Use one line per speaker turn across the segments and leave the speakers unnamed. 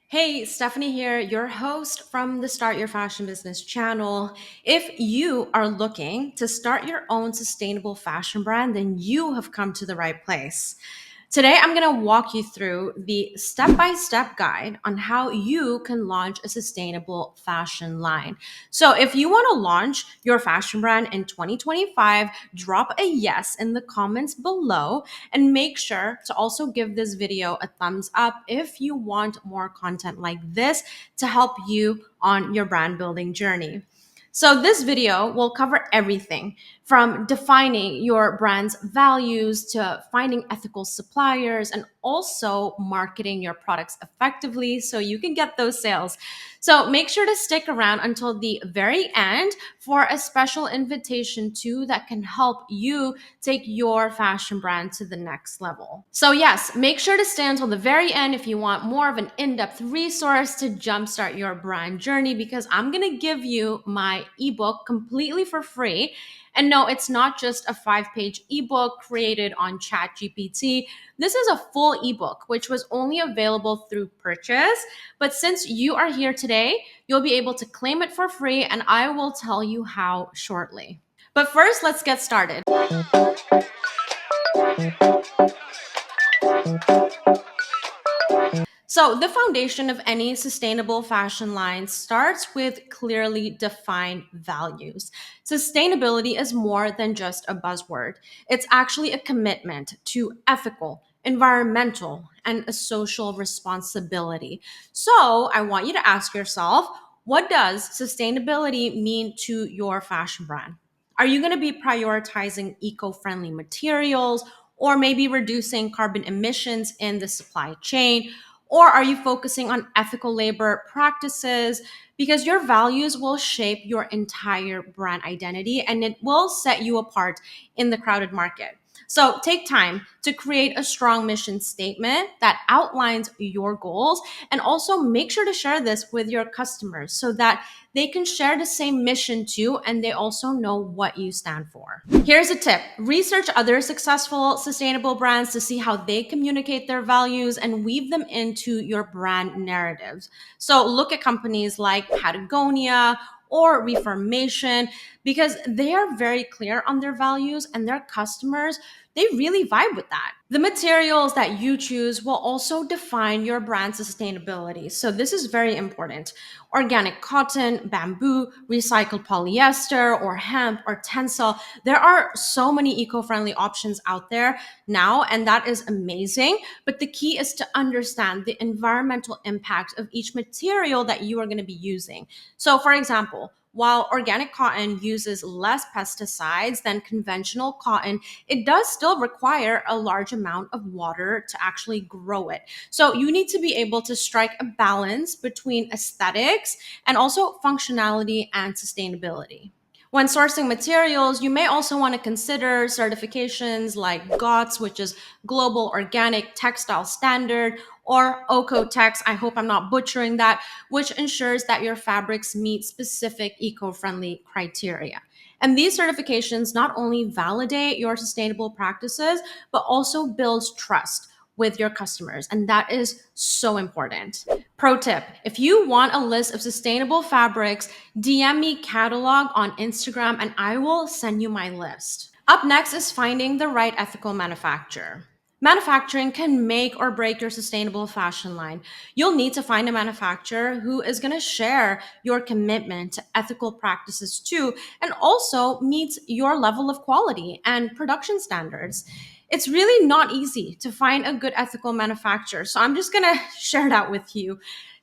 Hey, Stephanie here, your host from the Start Your Fashion Business channel. If you are looking to start your own sustainable fashion brand, then you have come to the right place. Today, I'm going to walk you through the step by step guide on how you can launch a sustainable fashion line. So, if you want to launch your fashion brand in 2025, drop a yes in the comments below and make sure to also give this video a thumbs up if you want more content like this to help you on your brand building journey. So, this video will cover everything from defining your brand's values to finding ethical suppliers and also marketing your products effectively so you can get those sales. So, make sure to stick around until the very end for a special invitation too that can help you take your fashion brand to the next level. So, yes, make sure to stay until the very end if you want more of an in depth resource to jumpstart your brand journey, because I'm going to give you my ebook completely for free. And no, it's not just a 5-page ebook created on ChatGPT. This is a full ebook, which was only available through purchase. But since you are here today, you'll be able to claim it for free, and I will tell you how shortly. But first, let's get started. So, the foundation of any sustainable fashion line starts with clearly defined values. Sustainability is more than just a buzzword, it's actually a commitment to ethical, environmental, and a social responsibility. So, I want you to ask yourself, what does sustainability mean to your fashion brand? Are you going to be prioritizing eco friendly materials or maybe reducing carbon emissions in the supply chain? Or are you focusing on ethical labor practices? Because your values will shape your entire brand identity and it will set you apart in the crowded market. So take time to create a strong mission statement that outlines your goals, and also make sure to share this with your customers so that they can share the same mission too and they also know what you stand for. Here's a tip: research other successful sustainable brands to see how they communicate their values and weave them into your brand narratives. So look at companies like Patagonia or Reformation, because they are very clear on their values and their customers, they really vibe with that. The materials that you choose will also define your brand sustainability. So this is very important. Organic cotton, bamboo, recycled polyester, or hemp, or tencel. There are so many eco-friendly options out there now, and that is amazing. But the key is to understand the environmental impact of each material that you are going to be using. So, for example, while organic cotton uses less pesticides than conventional cotton, it does still require a large amount of water to actually grow it. So you need to be able to strike a balance between aesthetics and also functionality and sustainability. When sourcing materials, you may also want to consider certifications like GOTS, which is Global Organic Textile Standard, or OCOTEX, I hope I'm not butchering that, which ensures that your fabrics meet specific eco-friendly criteria. And these certifications not only validate your sustainable practices, but also builds trust with your customers. And that is so important. Pro tip: if you want a list of sustainable fabrics, DM me catalog on Instagram and I will send you my list. Up next is finding the right ethical manufacturer. Manufacturing can make or break your sustainable fashion line. You'll need to find a manufacturer who is going to share your commitment to ethical practices too, and also meets your level of quality and production standards. It's really not easy to find a good ethical manufacturer. So I'm just going to share that with you.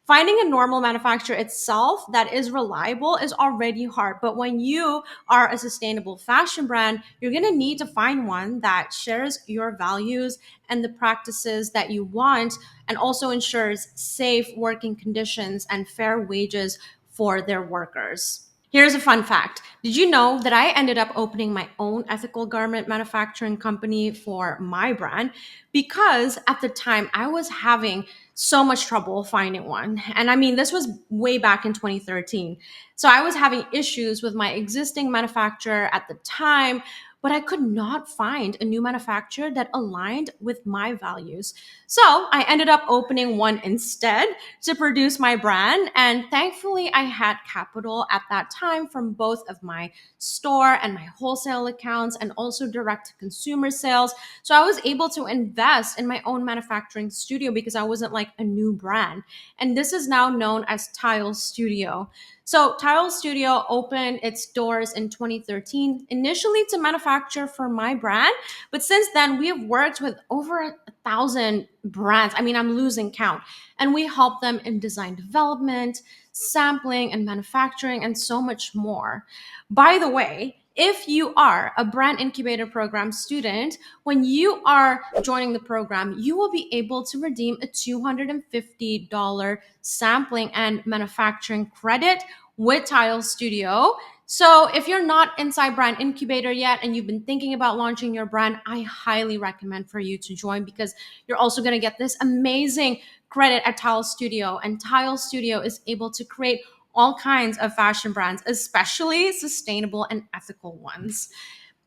Finding a normal manufacturer itself that is reliable is already hard. But when you are a sustainable fashion brand, you're going to need to find one that shares your values and the practices that you want, and also ensures safe working conditions and fair wages for their workers. Here's a fun fact. Did you know that I ended up opening my own ethical garment manufacturing company for my brand? Because at the time I was having so much trouble finding one. And I mean, this was way back in 2013. So I was having issues with my existing manufacturer at the time, but I could not find a new manufacturer that aligned with my values. So I ended up opening one instead to produce my brand. And thankfully, I had capital at that time from both of my store and my wholesale accounts and also direct to consumer sales. So I was able to invest in my own manufacturing studio because I wasn't like a new brand. And this is now known as Tile Studio. So Tile Studio opened its doors in 2013, initially to manufacture for my brand. But since then, we have worked with over 1,000 brands. I mean, I'm losing count. And we help them in design development, sampling, and manufacturing, and so much more. By the way, if you are a brand incubator program student, when you are joining the program, you will be able to redeem a $250 sampling and manufacturing credit with Tile Studio. So if you're not inside Brand Incubator yet and you've been thinking about launching your brand, I highly recommend for you to join because you're also going to get this amazing credit at Tile Studio. And Tile Studio is able to create all kinds of fashion brands, especially sustainable and ethical ones.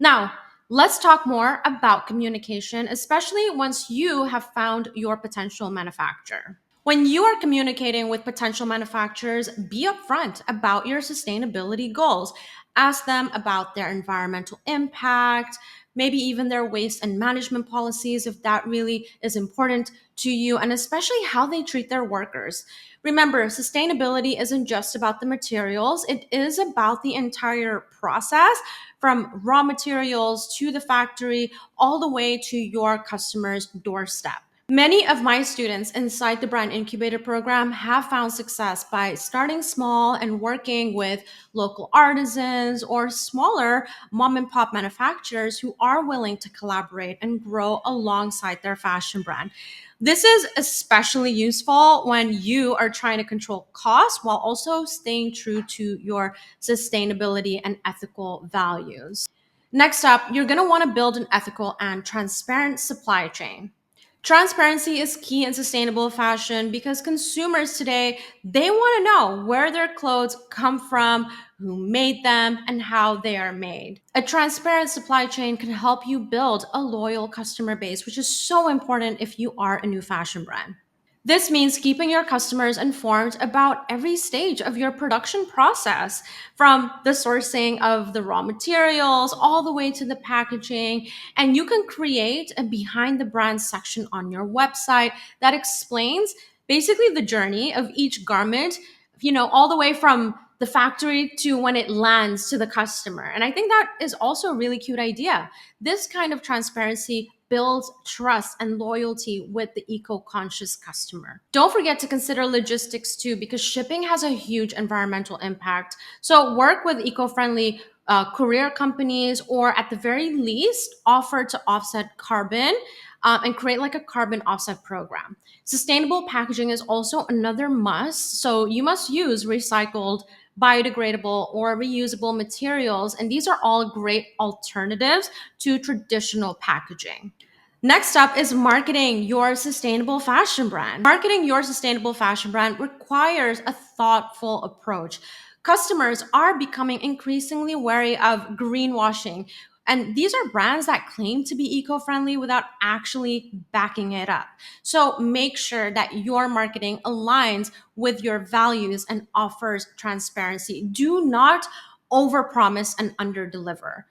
Now, let's talk more about communication, especially once you have found your potential manufacturer. When you are communicating with potential manufacturers, be upfront about your sustainability goals. Ask them about their environmental impact, maybe even their waste and management policies, if that really is important to you, and especially how they treat their workers. Remember, sustainability isn't just about the materials, it is about the entire process from raw materials to the factory, all the way to your customer's doorstep. Many of my students inside the Brand Incubator program have found success by starting small and working with local artisans or smaller mom and pop manufacturers who are willing to collaborate and grow alongside their fashion brand. This is especially useful when you are trying to control costs while also staying true to your sustainability and ethical values. Next up, you're going to want to build an ethical and transparent supply chain. Transparency is key in sustainable fashion because consumers today, they want to know where their clothes come from, who made them, and how they are made. A transparent supply chain can help you build a loyal customer base, which is so important if you are a new fashion brand. This means keeping your customers informed about every stage of your production process, from the sourcing of the raw materials all the way to the packaging. And you can create a behind the brand section on your website that explains basically the journey of each garment, all the way from the factory to when it lands to the customer. And I think that is also a really cute idea. This kind of transparency builds trust and loyalty with the eco-conscious customer. Don't forget to consider logistics too, because shipping has a huge environmental impact. So work with eco-friendly courier companies, or at the very least, offer to offset carbon and create like a carbon offset program. Sustainable packaging is also another must. So you must use recycled, biodegradable, or reusable materials. And these are all great alternatives to traditional packaging. Next up is marketing your sustainable fashion brand. Marketing your sustainable fashion brand requires a thoughtful approach. Customers are becoming increasingly wary of greenwashing. And these are brands that claim to be eco friendly without actually backing it up. So make sure that your marketing aligns with your values and offers transparency. Do not overpromise and underdeliver.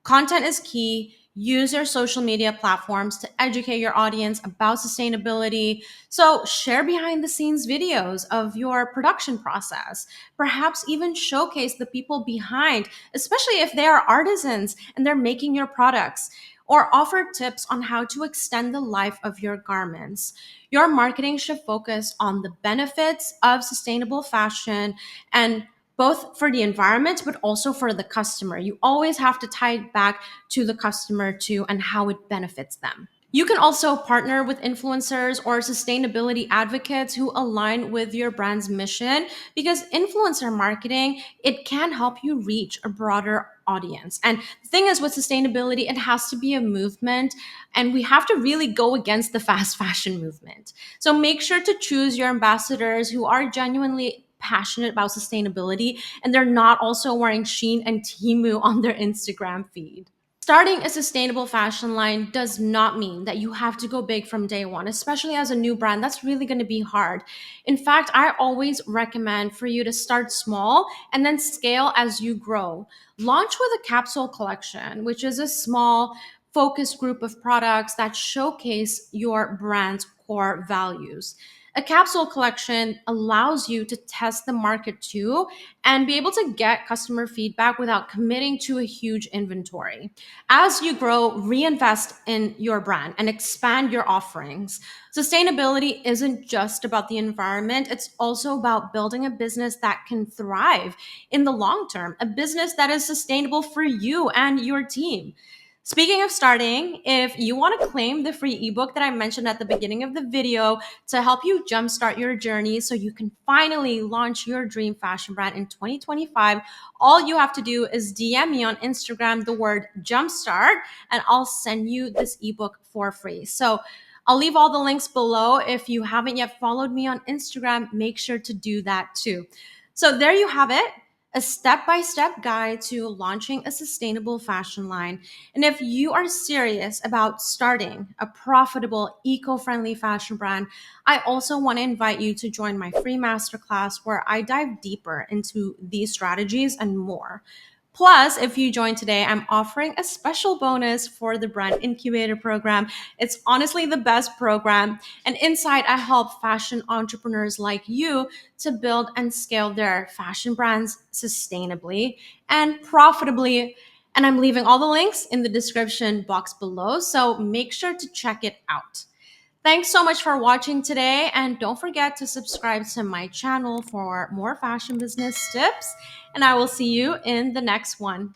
Content is key. Use your social media platforms to educate your audience about sustainability. So, share behind the scenes videos of your production process. Perhaps even showcase the people behind, especially if they are artisans and they're making your products, or offer tips on how to extend the life of your garments. Your marketing should focus on the benefits of sustainable fashion, and both for the environment but also for the customer. You always have to tie it back to the customer too and how it benefits them. You can also partner with influencers or sustainability advocates who align with your brand's mission, because influencer marketing, it can help you reach a broader audience. And the thing is, with sustainability, it has to be a movement, and we have to really go against the fast fashion movement. So make sure to choose your ambassadors who are genuinely passionate about sustainability and they're not also wearing Sheen and Timu on their Instagram feed. Starting a sustainable fashion line does not mean that you have to go big from day one, especially as a new brand. That's really going to be hard. In fact, I always recommend for you to start small and then scale as you grow. Launch with a capsule collection, which is a small, focused group of products that showcase your brand's core values. A capsule collection allows you to test the market too and be able to get customer feedback without committing to a huge inventory. As you grow, reinvest in your brand and expand your offerings. Sustainability isn't just about the environment, it's also about building a business that can thrive in the long term, a business that is sustainable for you and your team. Speaking of starting, if you want to claim the free ebook that I mentioned at the beginning of the video to help you jumpstart your journey so you can finally launch your dream fashion brand in 2025, all you have to do is DM me on Instagram the word jumpstart, and I'll send you this ebook for free. So I'll leave all the links below. If you haven't yet followed me on Instagram, make sure to do that too. So there you have it, a step-by-step guide to launching a sustainable fashion line. And if you are serious about starting a profitable, eco-friendly fashion brand, I also want to invite you to join my free masterclass where I dive deeper into these strategies and more. Plus, if you join today, I'm offering a special bonus for the Brand Incubator program. It's honestly the best program. And inside, I help fashion entrepreneurs like you to build and scale their fashion brands sustainably and profitably. And I'm leaving all the links in the description box below. So make sure to check it out. Thanks so much for watching today, and don't forget to subscribe to my channel for more fashion business tips, and I will see you in the next one.